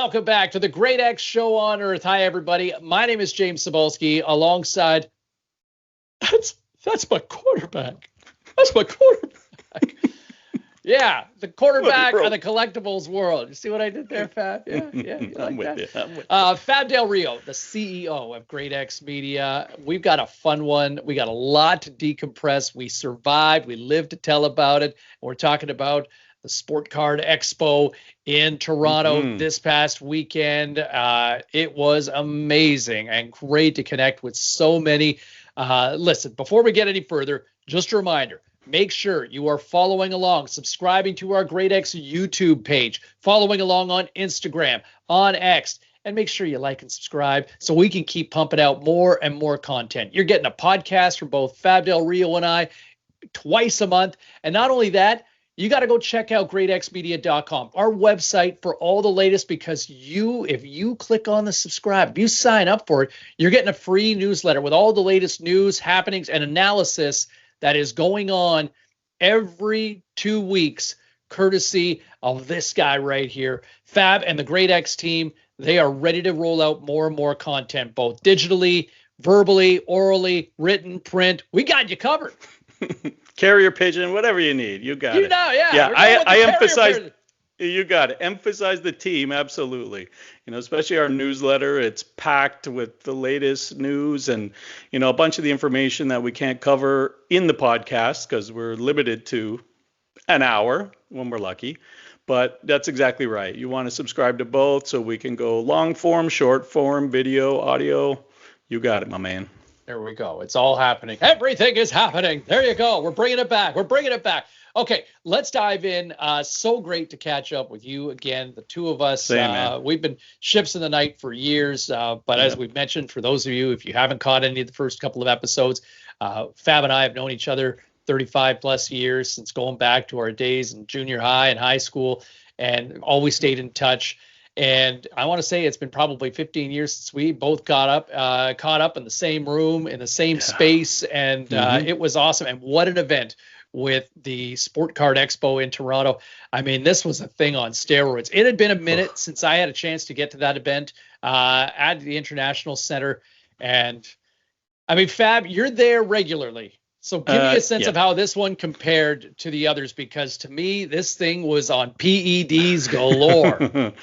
Welcome back to the GRADEx Show on Earth. Hi, everybody. My name is James Cebulski. Alongside, that's my quarterback. That's my quarterback. Yeah, the quarterback of the collectibles world. You see what I did there, Fab? Yeah, you like that? Fab Del Rio, the CEO of GRADEx Media. We've got a fun one. We got a lot to decompress. We survived. We lived to tell about it. We're talking about the Sport Card Expo in Toronto this past weekend. It was amazing and great to connect with so many. Listen, before we get any further, just a reminder, make sure you are following along, subscribing to our GRADEx YouTube page, following along on Instagram, on X, and make sure you like and subscribe so we can keep pumping out more and more content. You're getting a podcast from both Fab Del Rio and I twice a month. And not only that, you got to go check out gradexmedia.com, our website for all the latest, because if you click on the subscribe, if you sign up for it, you're getting a free newsletter with all the latest news, happenings, and analysis that is going on every 2 weeks, courtesy of this guy right here. Fab and the GRADEx team, they are ready to roll out more and more content, both digitally, verbally, orally, written, print. We got you covered. Carrier pigeon, whatever you need, you got it. Yeah. I emphasize. You got it. Emphasize the team, absolutely. Especially our newsletter. It's packed with the latest news and a bunch of the information that we can't cover in the podcast because we're limited to an hour when we're lucky. But that's exactly right. You want to subscribe to both so we can go long form, short form, video, audio. You got it, my man. There we go. It's all happening. Everything is happening. There you go. We're bringing it back. Okay, let's dive in. So great to catch up with you again, the two of us. We've been ships in the night for years, but as we've mentioned, for those of you, if you haven't caught any of the first couple of episodes, Fab and I have known each other 35 plus years, since going back to our days in junior high and high school, and always stayed in touch. And I want to say it's been probably 15 years since we both caught up in the same room, in the same space. And it was awesome. And what an event with the Sport Card Expo in Toronto. I mean, this was a thing on steroids. It had been a minute since I had a chance to get to that event at the International Center. And I mean, Fab, you're there regularly. So give me a sense of how this one compared to the others, because to me, this thing was on PEDs galore.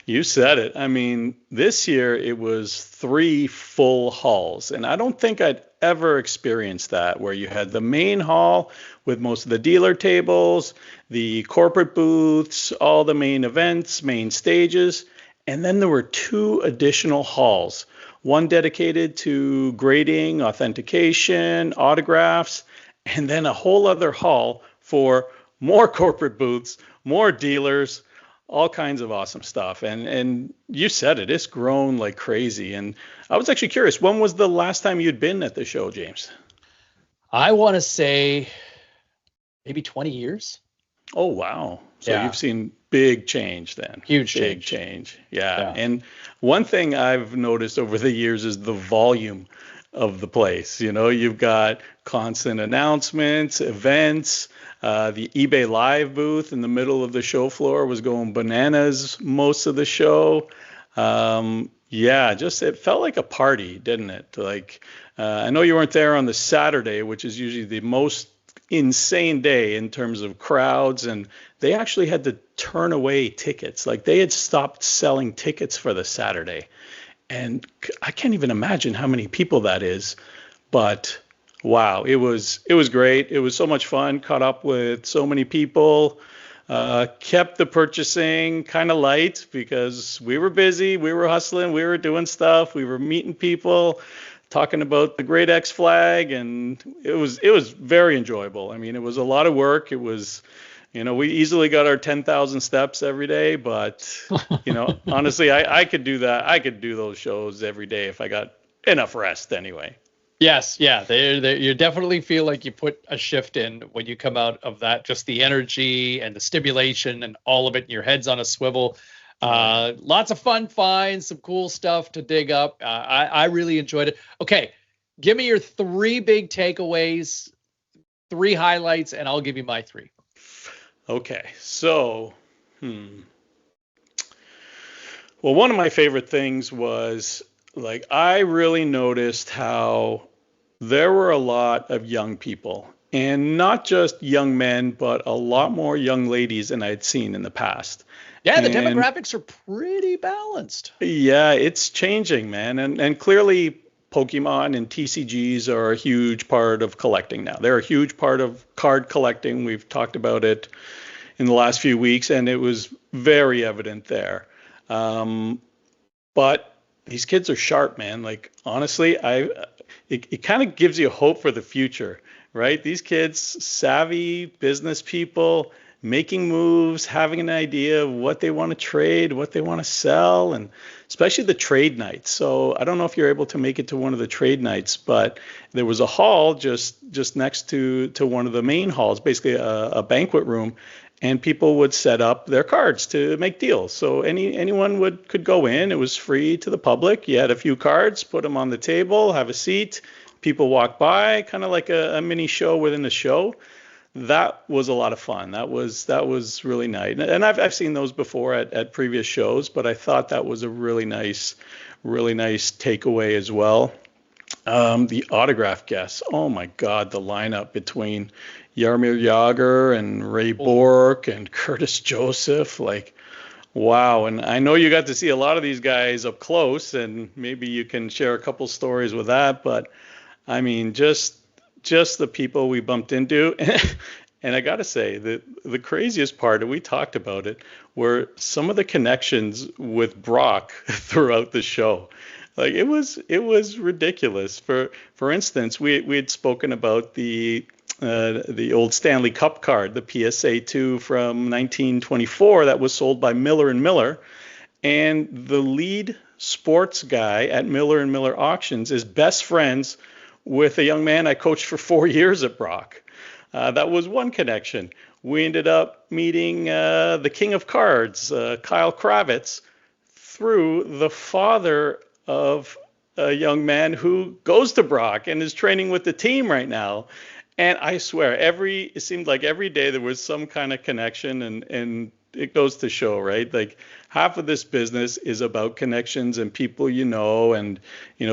You said it. I mean, this year it was 3 full halls, and I don't think I'd ever experienced that, where you had the main hall with most of the dealer tables, the corporate booths, all the main events, main stages, and then there were 2 additional halls. One dedicated to grading, authentication, autographs, and then a whole other hall for more corporate booths, more dealers, all kinds of awesome stuff. And you said it, it's grown like crazy. And I was actually curious, when was the last time you'd been at the show, James? I want to say maybe 20 years. Oh, wow. So you've seen big change then. Huge change. Yeah. And one thing I've noticed over the years is the volume of the place. You've got constant announcements, events. The eBay Live booth in the middle of the show floor was going bananas most of the show. It felt like a party, didn't it? Like, I know you weren't there on the Saturday, which is usually the most insane day in terms of crowds, and they actually had to turn away tickets. Like, they had stopped selling tickets for the Saturday, and I can't even imagine how many people that is. But wow, it was great. It was so much fun. Caught up with so many people. Kept the purchasing kind of light because we were busy, we were hustling, we were doing stuff, we were meeting people, talking about the GRADEx flag, and it was very enjoyable. I mean, it was a lot of work. It was, we easily got our 10,000 steps every day, but honestly, I could do that. I could do those shows every day if I got enough rest anyway. Yes, yeah, you definitely feel like you put a shift in when you come out of that. Just the energy and the stimulation and all of it, and your head's on a swivel. Lots of fun finds, some cool stuff to dig up. I really enjoyed it. Okay, give me your 3 big takeaways, 3 highlights, and I'll give you my 3. Okay, so Well, one of my favorite things was like I really noticed how there were a lot of young people, and not just young men, but a lot more young ladies than I'd seen in the past. Yeah, the And demographics are pretty balanced. yeah, it's changing, man. And clearly Pokemon and TCGs are a huge part of collecting now. They're a huge part of card collecting. We've talked about it in the last few weeks, and it was very evident there. Um, but these kids are sharp, man. Like honestly, it kind of gives you hope for the future, right? These kids, savvy business people, making moves, having an idea of what they want to trade, what they want to sell, and especially the trade nights. So I don't know if you're able to make it to one of the trade nights, but there was a hall just next to one of the main halls, basically a banquet room, and people would set up their cards to make deals. So anyone could go in. It was free to the public. You had a few cards, put them on the table, have a seat. People walk by, kind of like a mini show within the show. That was a lot of fun. That was really nice. And I've seen those before at previous shows, but I thought that was a really nice takeaway as well. The autograph guests. Oh my God, the lineup between Jaromir Jagr and Ray Bork and Curtis Joseph. Like, wow. And I know you got to see a lot of these guys up close, and maybe you can share a couple stories with that. But I mean, just the people we bumped into. And I got to say, the craziest part, and we talked about it, were some of the connections with Brock throughout the show. Like it was ridiculous. For instance, we had spoken about the old Stanley Cup card, the PSA 2 from 1924 that was sold by Miller and Miller, and the lead sports guy at Miller and Miller Auctions is best friends with a young man I coached for 4 years at Brock. That was one connection. We ended up meeting the King of Cards, Kyle Kravitz, through the father of a young man who goes to Brock and is training with the team right now. And I swear, it seemed like every day there was some kind of connection, and it goes to show, right? Like half of this business is about connections and people and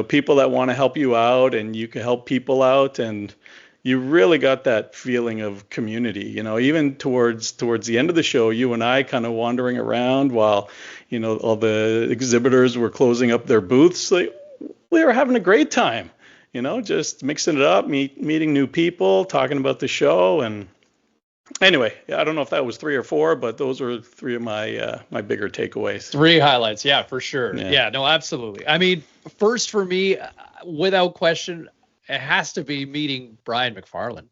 people that want to help you out, and you can help people out, and you really got that feeling of community. Even towards the end of the show, you and I kind of wandering around while all the exhibitors were closing up their booths. Like, we were having a great time. Just mixing it up, meeting new people, talking about the show. And anyway, I don't know if that was 3 or 4, but those were 3 of my bigger takeaways. 3 highlights. Yeah, for sure. Yeah. Yeah, no, absolutely. I mean, first for me, without question, it has to be meeting Brian McFarlane.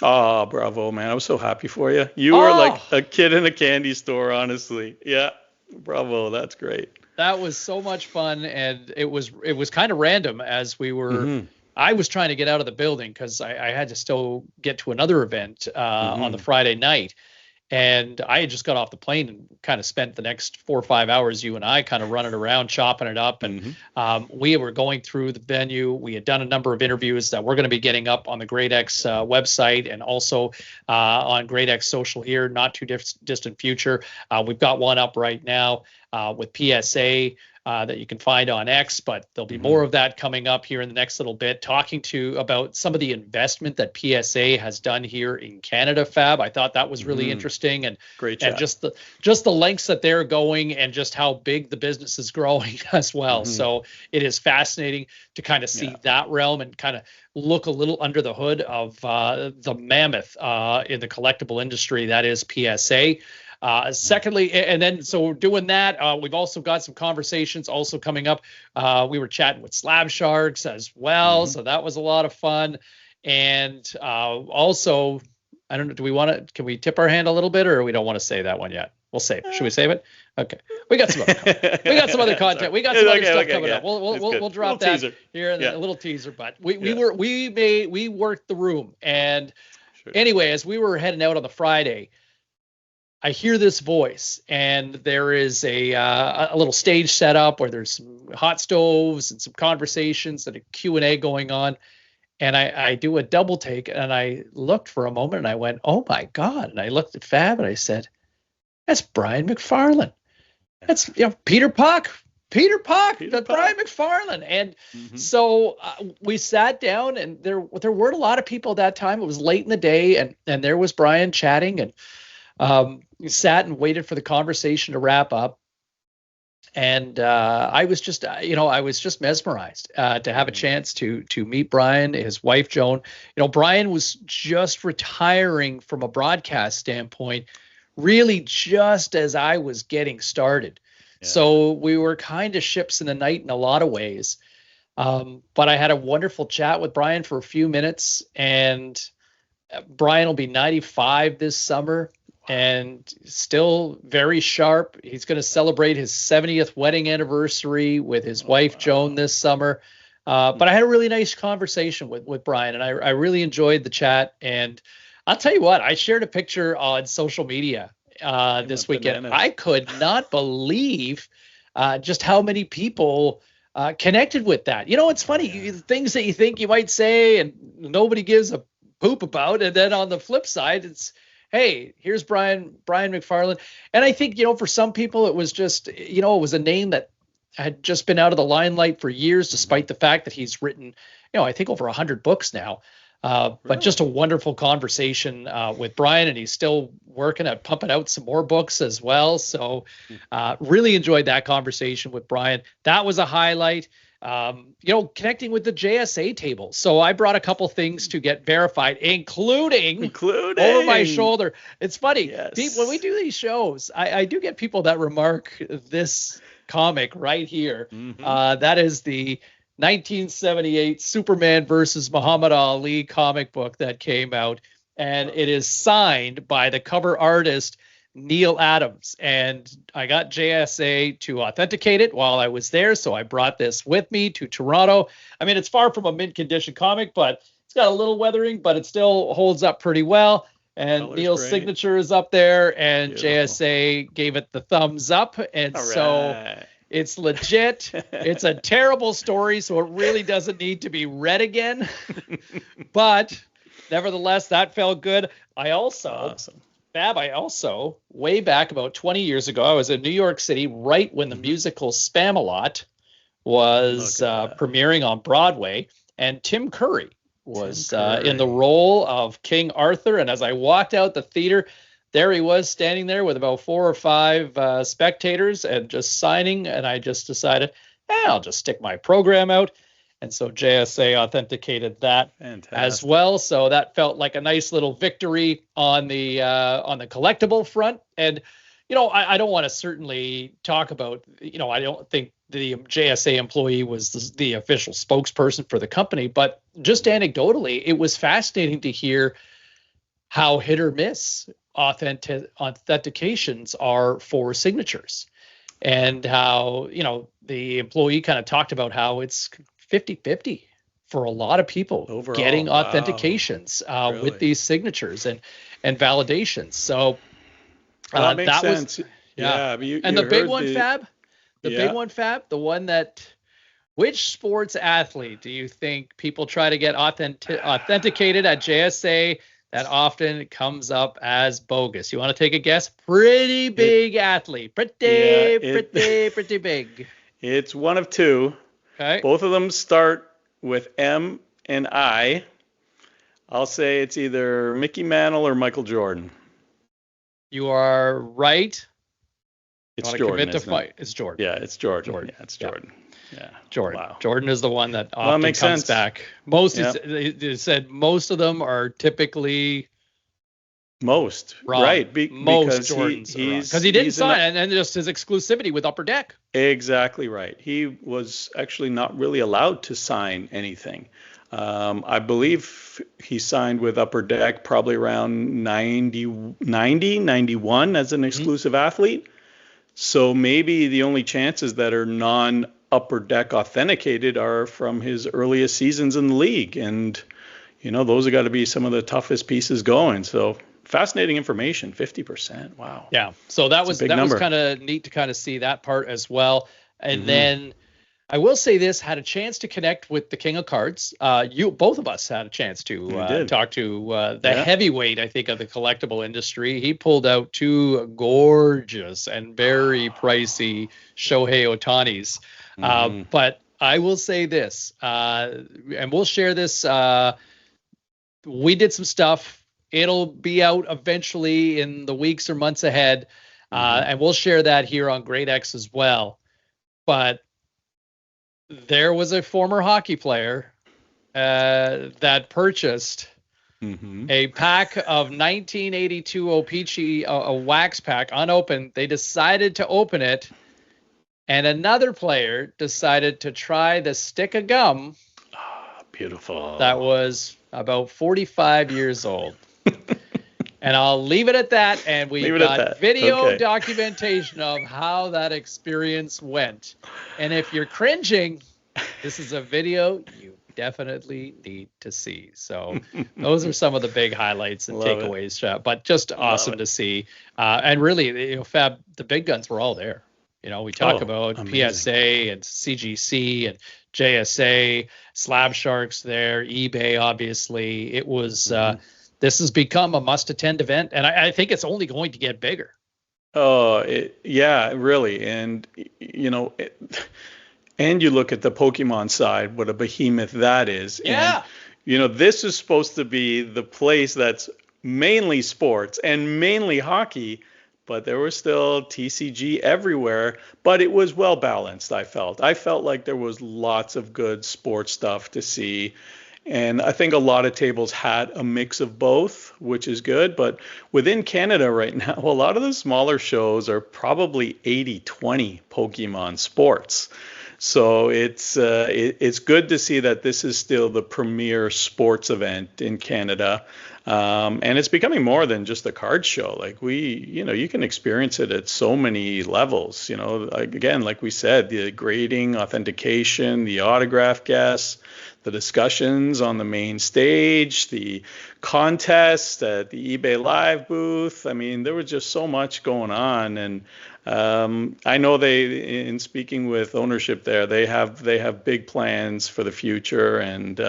Oh, bravo, man. I was so happy for you. You were like a kid in a candy store, honestly. Yeah. Bravo. That's great. That was so much fun, and it was kind of random as we were. I was trying to get out of the building because I had to still get to another event on the Friday night, and I had just got off the plane and kind of spent the next 4 or 5 hours, you and I, kind of running around, chopping it up, and we were going through the venue. We had done a number of interviews that we're going to be getting up on the GRADEx website and also on GRADEx Social here, not too distant future. We've got one up right now with PSA that you can find on X, but there'll be more of that coming up here in the next little bit, talking about some of the investment that PSA has done here in Canada, Fab. I thought that was really interesting, and great chat. And just the lengths that they're going, and just how big the business is growing as well. So it is fascinating to kind of see that realm and kind of look a little under the hood of the mammoth in the collectible industry that is PSA. Secondly, and then so we're doing that. We've also got some conversations also coming up. We were chatting with Slab Sharks as well, so that was a lot of fun. And also, I don't know, can we tip our hand a little bit, or we don't want to say that one yet? We'll save it. Should we save it? Okay. We got some other content. We got some other stuff coming up. We'll drop that teaser here in a little teaser, but we worked the room. And anyway, as we were heading out on the Friday, I hear this voice, and there is a little stage set up where there's some hot stoves and some conversations and a Q&A going on. And I do a double take, and I looked for a moment, and I went, oh my God. And I looked at Fab, and I said, that's Brian McFarlane. It's Peter Puck, Brian McFarlane, and so we sat down, and there weren't a lot of people at that time. It was late in the day, and there was Brian chatting, and we sat and waited for the conversation to wrap up. And I was just mesmerized to have a chance to meet Brian, his wife Joan. Brian was just retiring from a broadcast standpoint, really just as I was getting started. Yeah. So we were kind of ships in the night in a lot of ways. But I had a wonderful chat with Brian for a few minutes, and Brian will be 95 this summer. And still very sharp. He's going to celebrate his 70th wedding anniversary with his wife, Joan, this summer. But I had a really nice conversation with Brian, and I really enjoyed the chat. And I'll tell you what, I shared a picture on social media this weekend. I could not believe just how many people connected with that. It's funny, things that you think you might say and nobody gives a poop about. And then on the flip side, it's, hey, here's Brian McFarlane. And I think, for some people, it was just, it was a name that had just been out of the limelight for years, despite the fact that he's written, I think over 100 books now. But just a wonderful conversation with Brian, and he's still working at pumping out some more books as well. So really enjoyed that conversation with Brian. That was a highlight. Connecting with the JSA table. So I brought a couple things to get verified, including over my shoulder. It's funny. Yes. When we do these shows, I do get people that remark this comic right here. That is the 1978 Superman versus Muhammad Ali comic book that came out, and it is signed by the cover artist Neil Adams, and I got JSA to authenticate it while I was there, so I brought this with me to Toronto. I mean, it's far from a mint condition comic, but it's got a little weathering, but it still holds up pretty well. And Neil's signature is up there, and beautiful. JSA gave it the thumbs up, and so it's legit. It's a terrible story, so it really doesn't need to be read again. But nevertheless, that felt good. Fab, I also, way back about 20 years ago, I was in New York City right when the musical Spamalot was premiering on Broadway, and Tim Curry was in the role of King Arthur. And as I walked out the theater, there he was standing there with about 4 or 5 spectators and just signing. And I just decided, I'll just stick my program out. And so JSA authenticated that as well. So that felt like a nice little victory on the collectible front. And, I don't want to certainly talk about, I don't think the JSA employee was the official spokesperson for the company, but just anecdotally, it was fascinating to hear how hit or miss authentications are for signatures, and how, the employee kind of talked about how it's 50-50 for a lot of people overall, getting authentications really? With these signatures and validations. So that makes sense. The big one, Fab, the one that, which sports athlete do you think people try to get authenticated at JSA that often comes up as bogus? You want to take a guess? Pretty big athlete. Pretty big. It's one of two. Okay. Both of them start with M and I. I'll say it's either Mickey Mantle or Michael Jordan. You are right. It's Jordan. It's Jordan. Yeah, it's Jordan. Yeah, it's Jordan. Yeah. Jordan. Wow. Jordan is the one that often comes back. Most it said most of them are typically wrong. Right? Most Jordans because he didn't sign, and just his exclusivity with Upper Deck. Exactly right. He was actually not really allowed to sign anything. I believe he signed with Upper Deck probably around 91 as an exclusive athlete. So maybe the only chances that are non-Upper Deck authenticated are from his earliest seasons in the league. And, those have got to be some of the toughest pieces going. So fascinating information, 50%. Wow. Yeah. So that was kind of neat to kind of see that part as well. And then I will say this, had a chance to connect with the King of Cards. Both of us had a chance to talk to the heavyweight, I think, of the collectible industry. He pulled out two gorgeous and very pricey Shohei Otanis. But I will say this, and we'll share this. We did some stuff. It'll be out eventually in the weeks or months ahead. And we'll share that here on GRADEx as well. But there was a former hockey player that purchased a pack of 1982 O-Pee-Chee, a wax pack, unopened. They decided to open it, and another player decided to try the stick of gum. Beautiful. That was about 45 years old. And I'll leave it at that. And we've got video documentation of how that experience went. And if you're cringing, this is a video you definitely need to see. So those are some of the big highlights and takeaways. But just awesome to see. And really, Fab, the big guns were all there. We talk about amazing. PSA and CGC and JSA, Slab Sharks there, eBay, obviously. It was... this has become a must-attend event, and I think it's only going to get bigger. Yeah, really. And, and you look at the Pokemon side, what a behemoth that is. Yeah. And, this is supposed to be the place that's mainly sports and mainly hockey, but there was still TCG everywhere, but it was well balanced, I felt. I felt like there was lots of good sports stuff to see. And I think a lot of tables had a mix of both, which is good. But within Canada right now, a lot of the smaller shows are probably 80-20 Pokemon sports. So it's good to see that this is still the premier sports event in Canada. And it's becoming more than just a card show. Like you can experience it at so many levels. Again, like we said, the grading, authentication, the autograph guests, the discussions on the main stage, the contests at the eBay Live booth. I mean, there was just so much going on. And I know in speaking with ownership there, they have big plans for the future. And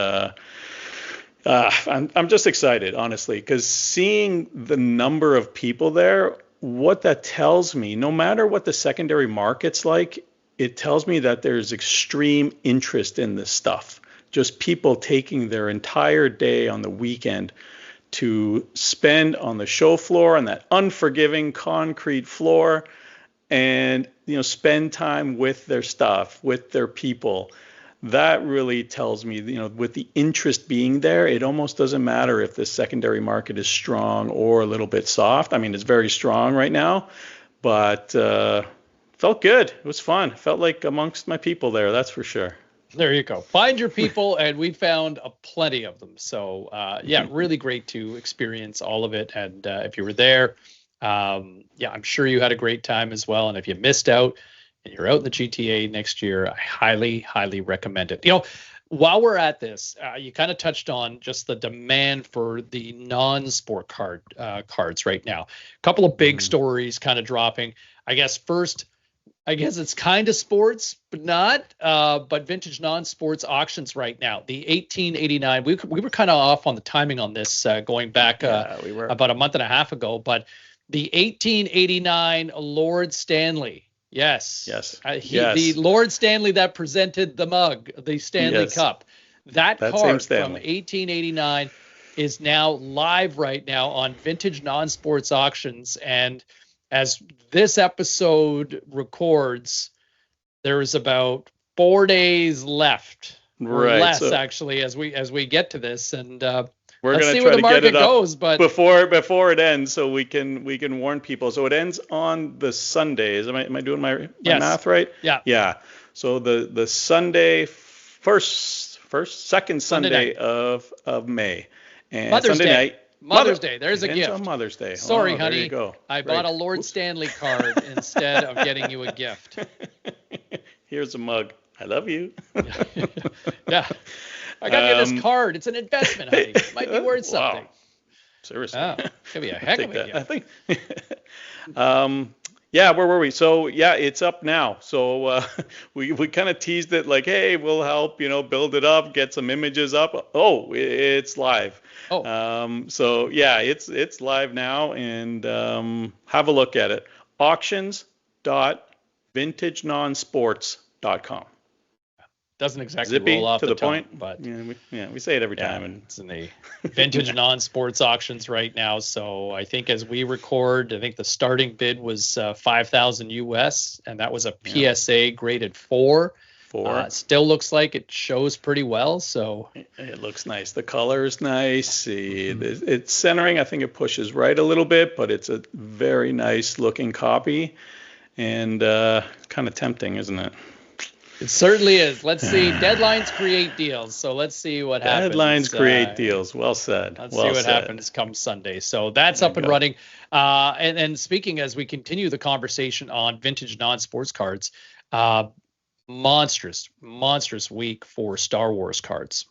I'm just excited, honestly, because seeing the number of people there, what that tells me, no matter what the secondary market's like, it tells me that there's extreme interest in this stuff. Just people taking their entire day on the weekend to spend on the show floor, on that unforgiving concrete floor, and spend time with their stuff, with their people. That really tells me, with the interest being there, it almost doesn't matter if the secondary market is strong or a little bit soft. I mean, it's very strong right now, but felt good. It was fun. Felt like amongst my people there, that's for sure. There you go. Find your people, and we found plenty of them. So, really great to experience all of it. And if you were there, I'm sure you had a great time as well. And if you missed out and you're out in the GTA next year, I highly, highly recommend it. While we're at this, you kind of touched on just the demand for the non-sport cards right now. A couple of big stories kind of dropping. I guess it's kind of sports, but not. But vintage non-sports auctions right now. The 1889. We were kind of off on the timing on this, going back we were about a month and a half ago. But the 1889 Lord Stanley. Yes. The Lord Stanley that presented the mug, the Stanley Cup. That card from 1889 is now live right now on vintage non-sports auctions, and as this episode records, there is about 4 days left, or less actually, as we get to this, and we're going to try to get it up but before it ends, so we can warn people. So it ends on the Sundays. Am I doing my math right? Yeah. So the Sunday, second Sunday of May, and Mother's Sunday Day. night. Mother's Day. There's a gift. On Mother's Day. Sorry, honey. There you go. I bought a Lord Stanley card instead of getting you a gift. Here's a mug. I love you. Yeah. I got you this card. It's an investment, honey. It might be worth something. Seriously. Oh, could be a heck of a gift. I think. Yeah, where were we? So yeah, it's up now. So we kind of teased it like, hey, we'll help, build it up, get some images up. Oh, it's live. Oh, So yeah, it's live now, and have a look at it. Auctions.vintagenonsports.com. doesn't exactly roll Zippy off to the the tongue, point. but Yeah, we say it every yeah, time. And it's in the vintage non-sports auctions right now. So I think as we record, I think the starting bid was 5,000 US, and that was a PSA graded 4. Still looks like it shows pretty well. So it looks nice. The color is nice. It's centering. I think it pushes right a little bit, but it's a very nice looking copy, and kind of tempting, isn't it? it certainly is. Let's see. Deadlines create deals. So let's see what happens. Deadlines create deals. Well said. Let's see what happens come Sunday. So that's up and running. And speaking as we continue the conversation on vintage non-sports cards, monstrous week for Star Wars cards.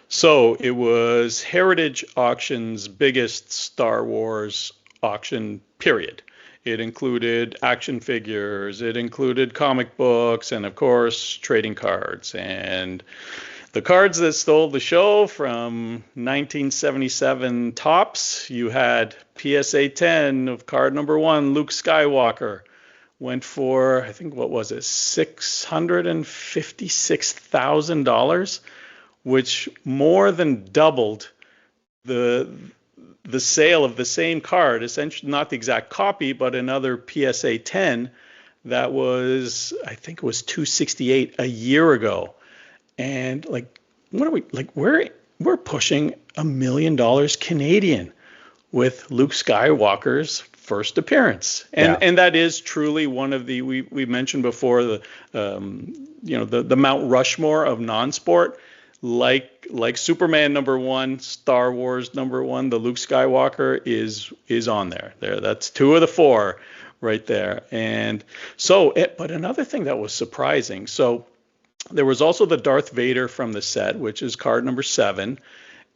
So it was Heritage Auction's biggest Star Wars auction, period. It included action figures, it included comic books, and of course, trading cards. And the cards that stole the show from 1977 tops, you had PSA 10 of card number 1, Luke Skywalker. Went for, I think, what was it, $656,000, which more than doubled the sale of the same card, essentially not the exact copy, but another PSA 10 that was, I think it was $268 a year ago. And like, what are we, like, we're pushing $1 million Canadian with Luke Skywalker's first appearance. And that is truly one of the, we mentioned before, the Mount Rushmore of non-sport. Like Superman #1, Star Wars #1, the Luke Skywalker is on there. That's 2 of the 4 right there. And so, but another thing that was surprising. So there was also the Darth Vader from the set, which is card number 7,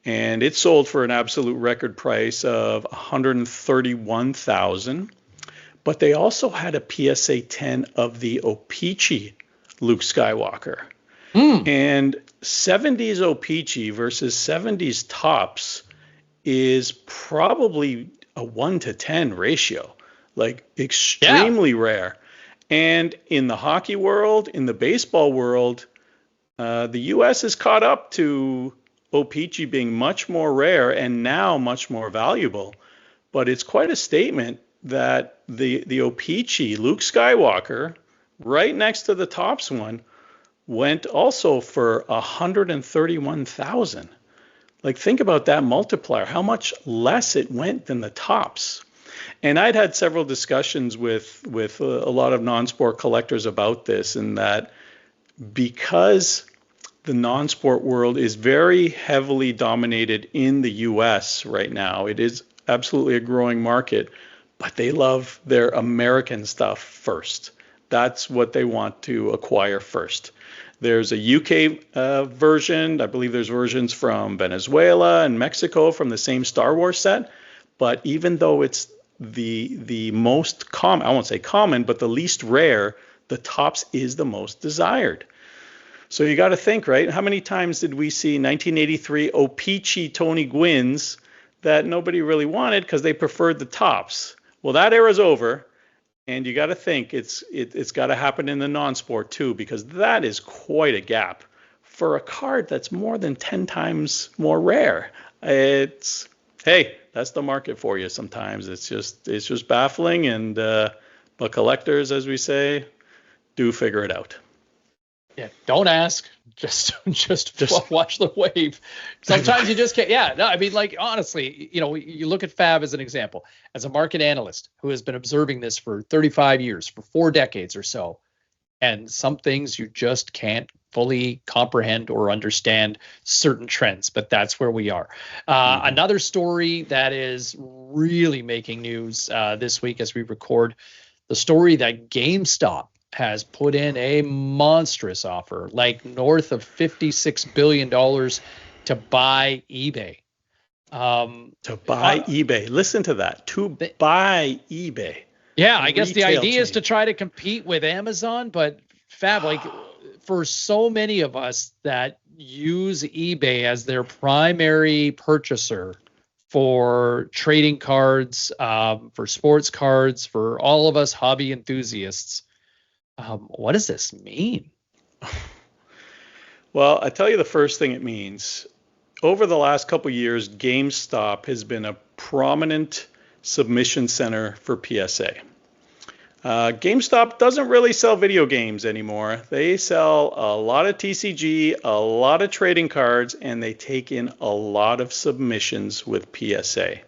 and it sold for an absolute record price of $131,000. But they also had a PSA 10 of the O-Pee-Chee Luke Skywalker. And 70s O-Pee-Chee versus 70s tops is probably a 1-to-10 ratio, like extremely rare. And in the hockey world, in the baseball world, the U.S. is caught up to O-Pee-Chee being much more rare and now much more valuable. But it's quite a statement that the O-Pee-Chee Luke Skywalker, right next to the tops one, went also for $131,000. Like, think about that multiplier, how much less it went than the tops. And I'd had several discussions with a lot of non-sport collectors about this, and that because the non-sport world is very heavily dominated in the US right now, it is absolutely a growing market, but they love their American stuff first. That's what they want to acquire first. There's a UK version. I believe there's versions from Venezuela and Mexico from the same Star Wars set. But even though it's the most common, I won't say common, but the least rare, the tops is the most desired. So you got to think, right? How many times did we see 1983 O-Pee-Chee Tony Gwynns that nobody really wanted because they preferred the tops? Well, that era's over. And you got to think it's got to happen in the non-sport too, because that is quite a gap for a card that's more than 10 times more rare. It's, hey, that's the market for you. Sometimes it's just baffling, and but collectors, as we say, do figure it out. Yeah, don't ask. Just watch the wave. Sometimes you just can't. Yeah, no, I mean, like, honestly, you look at Fab as an example, as a market analyst who has been observing this for 35 years, for 4 decades or so, and some things you just can't fully comprehend or understand certain trends, but that's where we are. Another story that is really making news this week as we record, the story that GameStop has put in a monstrous offer, like north of $56 billion to buy eBay. To buy eBay. Listen to that. Buy eBay. Yeah, I guess the Retail idea is chain. to try to compete with Amazon, but Fab, like for so many of us that use eBay as their primary purchaser for trading cards, for sports cards, for all of us hobby enthusiasts, what does this mean? Well, I tell you the first thing it means. Over the last couple years, GameStop has been a prominent submission center for PSA. GameStop doesn't really sell video games anymore. They sell a lot of TCG, a lot of trading cards, and they take in a lot of submissions with PSA.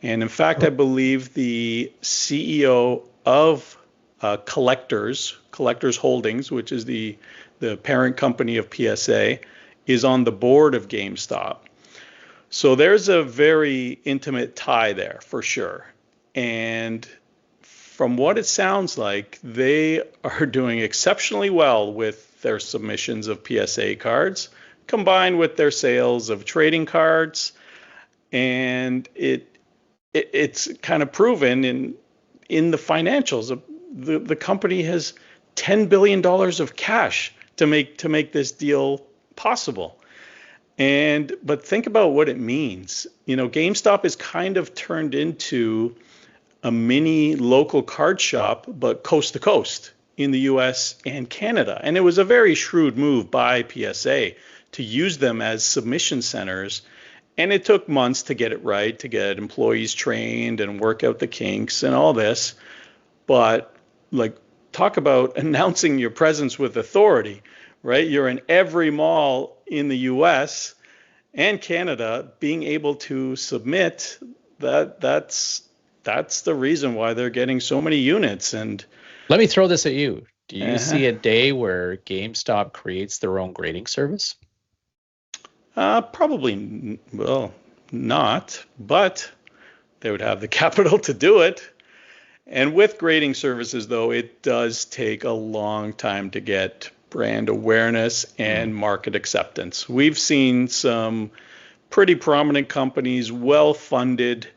And in fact, I believe the CEO of Collectors Holdings, which is the parent company of PSA, is on the board of GameStop. So there's a very intimate tie there for sure. And from what it sounds like, they are doing exceptionally well with their submissions of PSA cards, combined with their sales of trading cards. And it's kind of proven in the financials. The company has $10 billion of cash to make this deal possible. But think about what it means. GameStop is kind of turned into a mini local card shop, but coast to coast in the US and Canada. And it was a very shrewd move by PSA to use them as submission centers. And it took months to get it right, to get employees trained and work out the kinks and all this. But talk about announcing your presence with authority, right? You're in every mall in the US and Canada being able to submit that's the reason why they're getting so many units. And let me throw this at you. Do you see a day where GameStop creates their own grading service? Probably, well, not, but they would have the capital to do it. And with grading services, though, it does take a long time to get brand awareness and market acceptance. We've seen some pretty prominent companies, well-funded,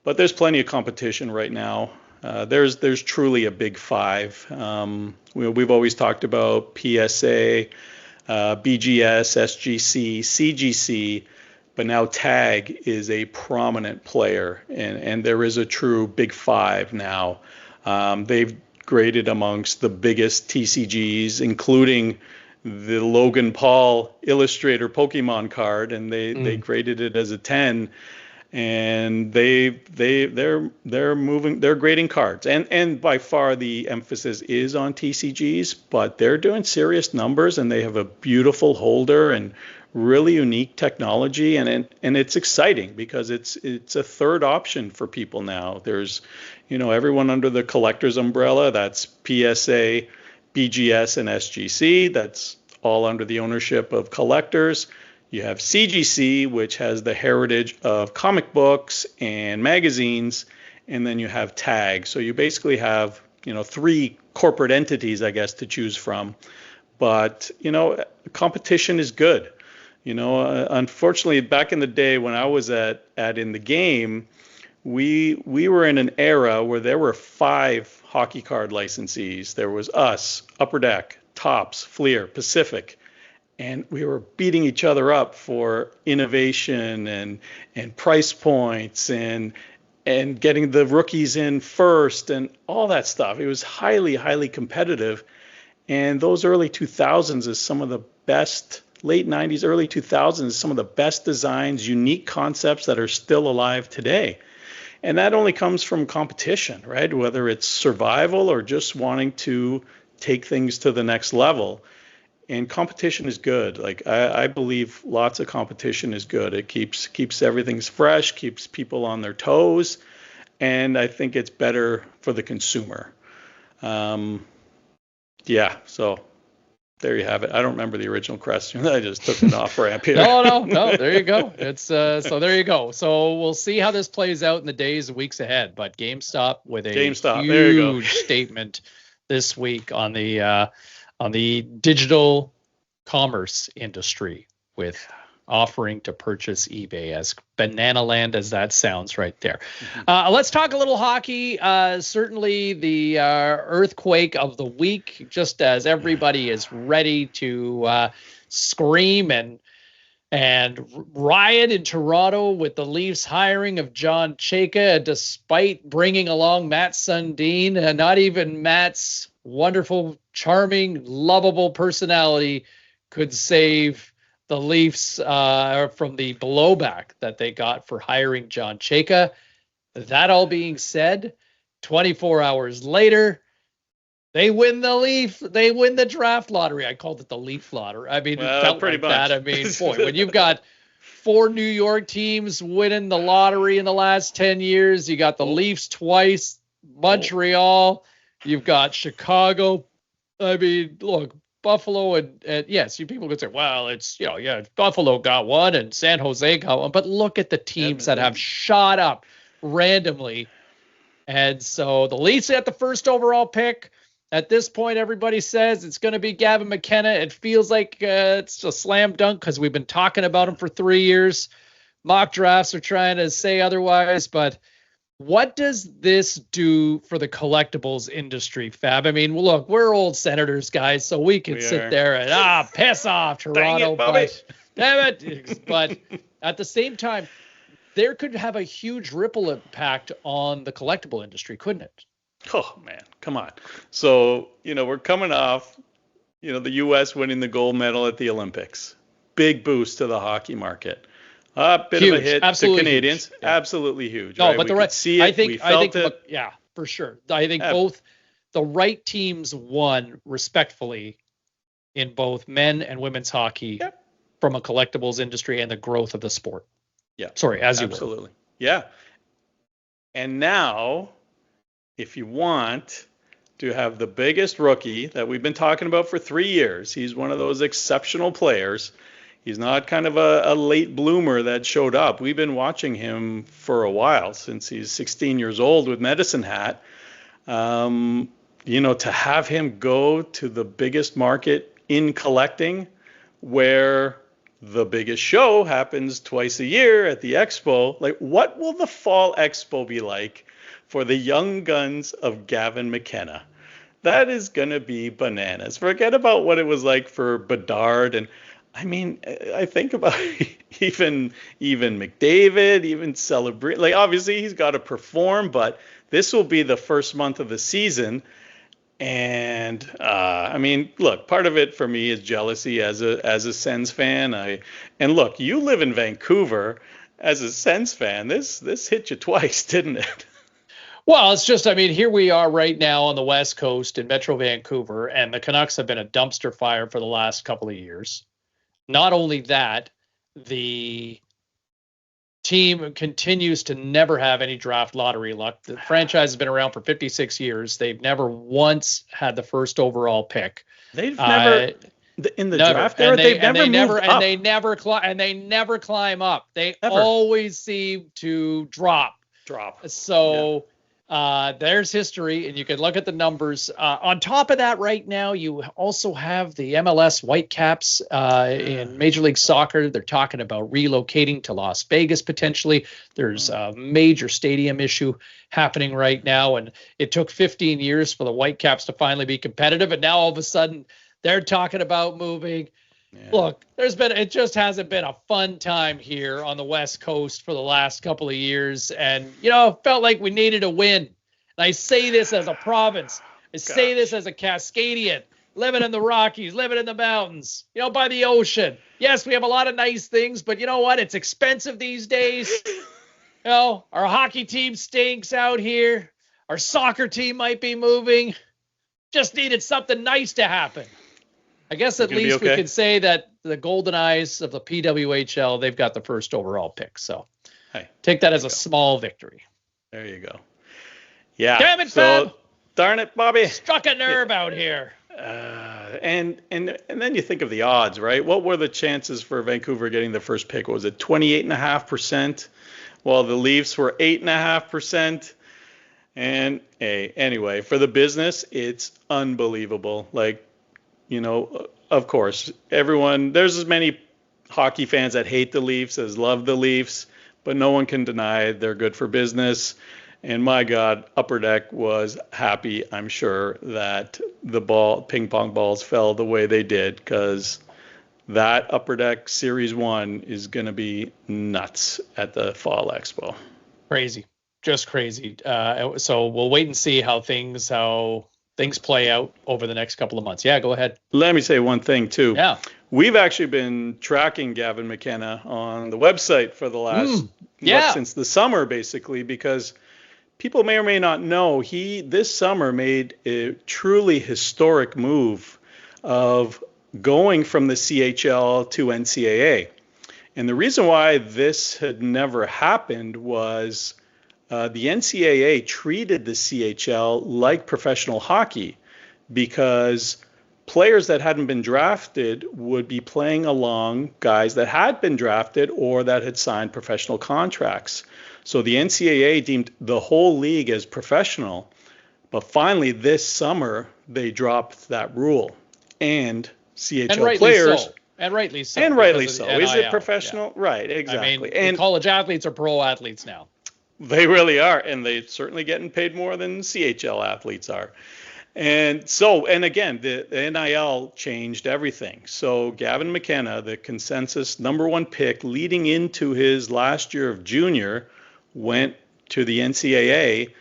but there's plenty of competition right now. There's truly a big five. We've always talked about PSA, BGS, SGC, CGC, but now TAG is a prominent player, and there is a true big five now. They've graded amongst the biggest TCGs, including the Logan Paul Illustrator Pokemon card, and they graded it as a 10. And they're grading cards, and by far the emphasis is on TCGs, but they're doing serious numbers, and they have a beautiful holder and really unique technology, and it's exciting because it's a third option for people now. There's everyone under the collector's umbrella, that's PSA, BGS, and SGC. That's all under the ownership of collectors. You have CGC, which has the heritage of comic books and magazines, and then you have TAG. So you basically have, three corporate entities, I guess, to choose from. But, competition is good. Unfortunately, back in the day when I was in the game, we were in an era where there were 5 hockey card licensees. There was us, Upper Deck, Topps, Fleer, Pacific. And we were beating each other up for innovation and price points and getting the rookies in first and all that stuff. It was highly, highly competitive. And those early 2000s is some of the best, late 90s, early 2000s, some of the best designs, unique concepts that are still alive today. And that only comes from competition, right? Whether it's survival or just wanting to take things to the next level. And competition is good. I believe lots of competition is good. It keeps everything fresh, keeps people on their toes, and I think it's better for the consumer. So there you have it. I don't remember the original question. I just took an off ramp here. No. There you go. It's so there you go. So we'll see how this plays out in the days and weeks ahead. But GameStop with a huge statement this week on the digital commerce industry with offering to purchase eBay, as banana land as that sounds right there. Let's talk a little hockey. Certainly the earthquake of the week, just as everybody is ready to scream and riot in Toronto with the Leafs hiring of John Chayka, despite bringing along Matt Sundin, and not even Matt's wonderful, charming, lovable personality could save the Leafs from the blowback that they got for hiring John Chayka. That all being said, 24 hours later, they win the draft lottery. I called it the Leaf lottery. I mean, it felt pretty like much that. I mean, boy, when you've got 4 New York teams winning the lottery in the last 10 years, you got the Leafs twice, Montreal, you've got Chicago. I mean, look, Buffalo and yes, you people could say, well, it's, Buffalo got one and San Jose got one, but look at the teams that have shot up randomly. And so the Leafs at the first overall pick. At this point, everybody says it's going to be Gavin McKenna. It feels like it's a slam dunk because we've been talking about him for 3 years. Mock drafts are trying to say otherwise, but what does this do for the collectibles industry, Fab? I mean, look, we're old Senators, guys, so we can sit there and, piss off, Toronto. Damn it. But at the same time, there could have a huge ripple impact on the collectible industry, couldn't it? Oh, man, come on. So, we're coming off, the U.S. winning the gold medal at the Olympics. Big boost to the hockey market. Bit huge. Of a hit to Canadians. Huge. Yeah. Absolutely huge. No, right? But we could see it. We felt it. Yeah, for sure. I think both the right teams won respectfully in both men and women's hockey from a collectibles industry and the growth of the sport. Yeah. Sorry, as you were. Absolutely. Yeah. And now, if you want to have the biggest rookie that we've been talking about for 3 years, he's one of those exceptional players. He's not kind of a late bloomer that showed up. We've been watching him for a while, since he's 16 years old with Medicine Hat. To have him go to the biggest market in collecting, where the biggest show happens twice a year at the Expo, like, what will the fall Expo be like for the young guns of Gavin McKenna? That is going to be bananas. Forget about what it was like for Bedard. And I mean, I think about even McDavid, even celebrate. Like, obviously he's got to perform, but this will be the first month of the season. And I mean, look, part of it for me is jealousy as a Sens fan. And look, you live in Vancouver. As a Sens fan, this hit you twice, didn't it? Well, it's just, I mean, here we are right now on the West Coast in Metro Vancouver, and the Canucks have been a dumpster fire for the last couple of years. Not only that, the team continues to never have any draft lottery luck. The franchise has been around for 56 years. They've never once had the first overall pick. They've never in the draft era. They've never moved up, and they never climb up. They always seem to drop. So. There's history, and you can look at the numbers. On top of that, right now, you also have the MLS Whitecaps in Major League Soccer. They're talking about relocating to Las Vegas potentially. There's a major stadium issue happening right now, and it took 15 years for the Whitecaps to finally be competitive, and now all of a sudden they're talking about moving. Yeah. Look, it just hasn't been a fun time here on the West Coast for the last couple of years. And, felt like we needed a win. And I say this as a province. I say this as a Cascadian, living in the Rockies, living in the mountains, by the ocean. Yes, we have a lot of nice things, but you know what? It's expensive these days. Our hockey team stinks out here. Our soccer team might be moving. Just needed something nice to happen. I guess at least we can say that the Golden Eyes of the PWHL, they've got the first overall pick. So take that as a small victory. There you go. Yeah. Damn it, Fab. Darn it, Bobby. Struck a nerve out here. And then you think of the odds, right? What were the chances for Vancouver getting the first pick? What was it, 28.5%? While the Leafs were 8.5%. And anyway, for the business, it's unbelievable. Like, of course, there's as many hockey fans that hate the Leafs as love the Leafs, but no one can deny they're good for business. And my God, Upper Deck was happy, I'm sure, that the ping pong balls fell the way they did, because that Upper Deck Series 1 is going to be nuts at the Fall Expo. Crazy. Just crazy. So we'll wait and see how things play out over the next couple of months. Yeah, go ahead. Let me say one thing, too. Yeah. We've actually been tracking Gavin McKenna on the website for the last, since the summer, basically, because people may or may not know, he this summer made a truly historic move of going from the CHL to NCAA. And the reason why this had never happened was the NCAA treated the CHL like professional hockey, because players that hadn't been drafted would be playing along guys that had been drafted or that had signed professional contracts. So the NCAA deemed the whole league as professional. But finally, this summer, they dropped that rule. And CHL players. And rightly so. And rightly so. Is it professional? Yeah. Right, exactly. I mean, and college athletes are pro athletes now. They really are. And they're certainly getting paid more than CHL athletes are. And so, and again, the NIL changed everything. So Gavin McKenna, the consensus #1 pick leading into his last year of junior, went to the NCAA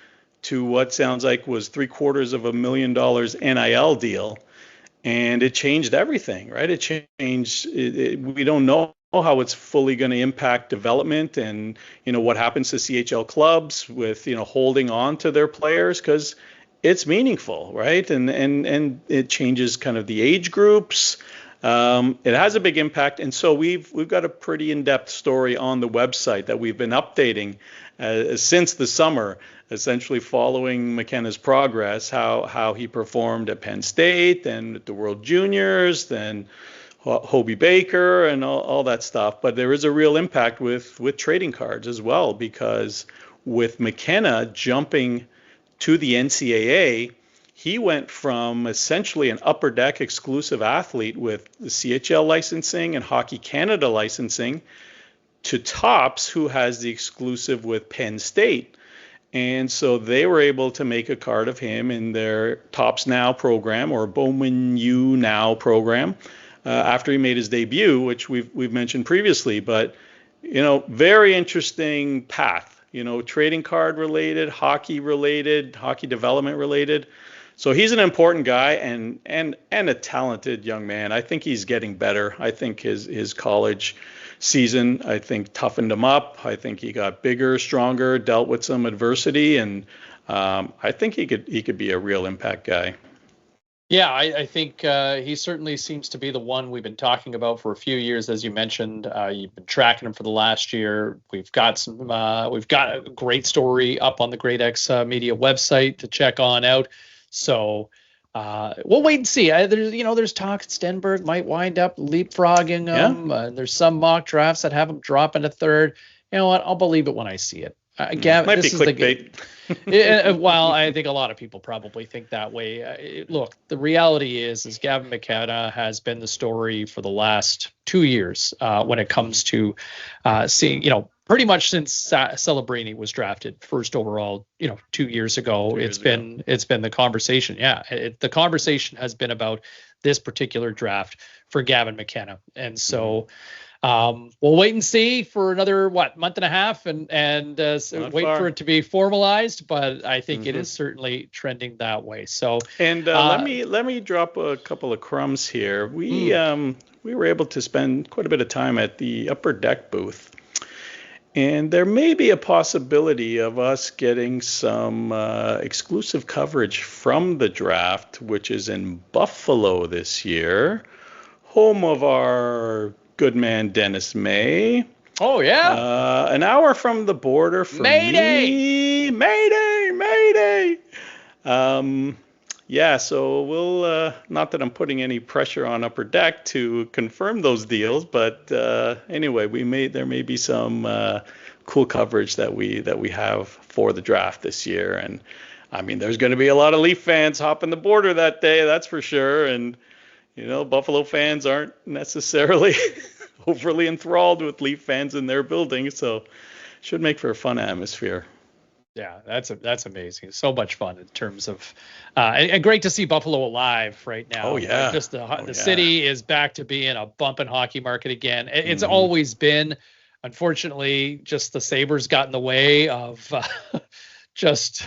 to what sounds like was $750,000 NIL deal. And it changed everything, right? It changed. We don't know how it's fully going to impact development and, what happens to CHL clubs with, holding on to their players, because it's meaningful, right? And it changes kind of the age groups. It has a big impact. And so we've got a pretty in-depth story on the website that we've been updating since the summer, essentially following McKenna's progress, how he performed at Penn State and at the World Juniors, then Hobie Baker and all that stuff. But there is a real impact with trading cards as well, because with McKenna jumping to the NCAA, he went from essentially an Upper Deck exclusive athlete with the CHL licensing and Hockey Canada licensing to Topps, who has the exclusive with Penn State. And so they were able to make a card of him in their Topps Now program, or Bowman U Now program, after he made his debut, which we've mentioned previously. But, very interesting path, trading card related, hockey development related. So he's an important guy and a talented young man. I think he's getting better. I think his college season, toughened him up. I think he got bigger, stronger, dealt with some adversity, and I think he could be a real impact guy. Yeah, I think he certainly seems to be the one we've been talking about for a few years, as you mentioned. You've been tracking him for the last year. We've got a great story up on the GRADEx Media website to check on out. So we'll wait and see. There's talk Stenberg might wind up leapfrogging him. Yeah. There's some mock drafts that have him drop into third. You know what? I'll believe it when I see it. Gavin, might be clickbait. Well, I think a lot of people probably think that way. Look, the reality is Gavin McKenna has been the story for the last 2 years when it comes to seeing, pretty much since Celebrini was drafted first overall, 2 years ago. It's been the conversation. Yeah, the conversation has been about this particular draft for Gavin McKenna, and so. We'll wait and see for another month and a half, and wait for it to be formalized. But I think it is certainly trending that way. So, and let me drop a couple of crumbs here. We were able to spend quite a bit of time at the Upper Deck booth, and there may be a possibility of us getting some exclusive coverage from the draft, which is in Buffalo this year, home of our good man Dennis May. Oh yeah. An hour from the border for Mayday. Mayday. Yeah, so we'll not that I'm putting any pressure on Upper Deck to confirm those deals, but anyway, there may be some cool coverage that we have for the draft this year, and I mean there's going to be a lot of Leaf fans hopping the border that day, that's for sure, and Buffalo fans aren't necessarily overly enthralled with Leaf fans in their building. So should make for a fun atmosphere. Yeah, that's amazing. So much fun in terms of, and great to see Buffalo alive right now. Oh yeah, just the city is back to being a bumping hockey market again. It's always been, unfortunately, just the Sabres got in the way of just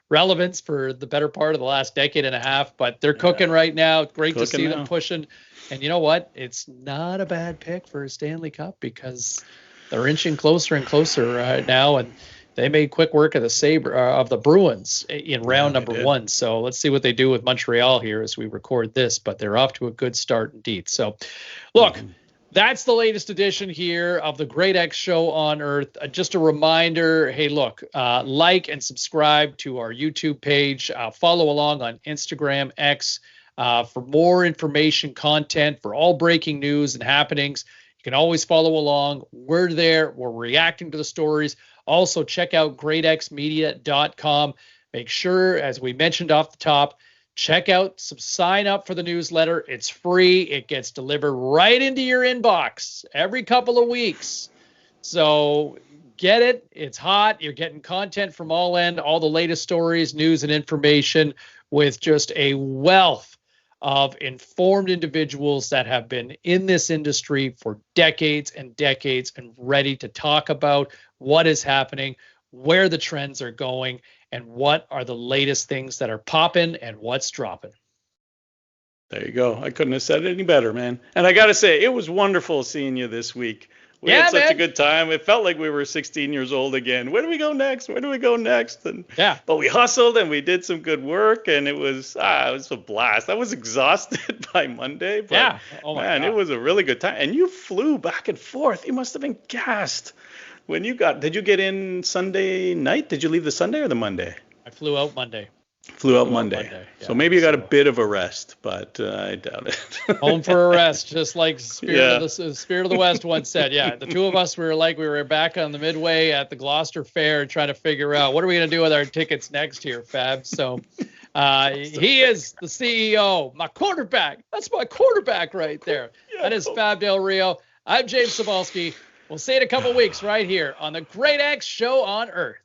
relevance for the better part of the last decade and a half. But they're cooking right now. Great to see them pushing. And you know what? It's not a bad pick for a Stanley Cup because they're inching closer and closer now, and they made quick work of the Bruins in round number 1. So let's see what they do with Montreal here as we record this. But they're off to a good start indeed. So, look, that's the latest edition here of the GRADEx Show on Earth. Just a reminder, hey, look, like and subscribe to our YouTube page. Follow along on Instagram, X, for more information, content, for all breaking news and happenings. You can always follow along. We're there. We're reacting to the stories. Also, check out gradexmedia.com. Make sure, as we mentioned off the top, sign up for the newsletter. It's free. It gets delivered right into your inbox every couple of weeks. So get it. It's hot. You're getting content from all the latest stories, news, and information with just a wealth of informed individuals that have been in this industry for decades and decades and ready to talk about what is happening, where the trends are going, and what are the latest things that are popping and what's dropping. There you go. I couldn't have said it any better, man. And I got to say, it was wonderful seeing you this week. We had such a good time. It felt like we were 16 years old again. Where do we go next? Where do we go next? And but we hustled and we did some good work, and it was a blast. I was exhausted by Monday, but it was a really good time. And you flew back and forth. You must have been gassed when did you get in Sunday night? Did you leave the Sunday or the Monday? I flew out Monday. Monday. So maybe you got a bit of a rest, but I doubt it. Home for a rest, just like Spirit of the West once said. Yeah, the two of us we were back on the midway at the Gloucester Fair trying to figure out what are we going to do with our tickets next here, Fab. So he is the CEO, my quarterback. That's my quarterback right there. That is Fab Del Rio. I'm James Cebulski. We'll see you in a couple weeks right here on the GRADEx Show on Earth.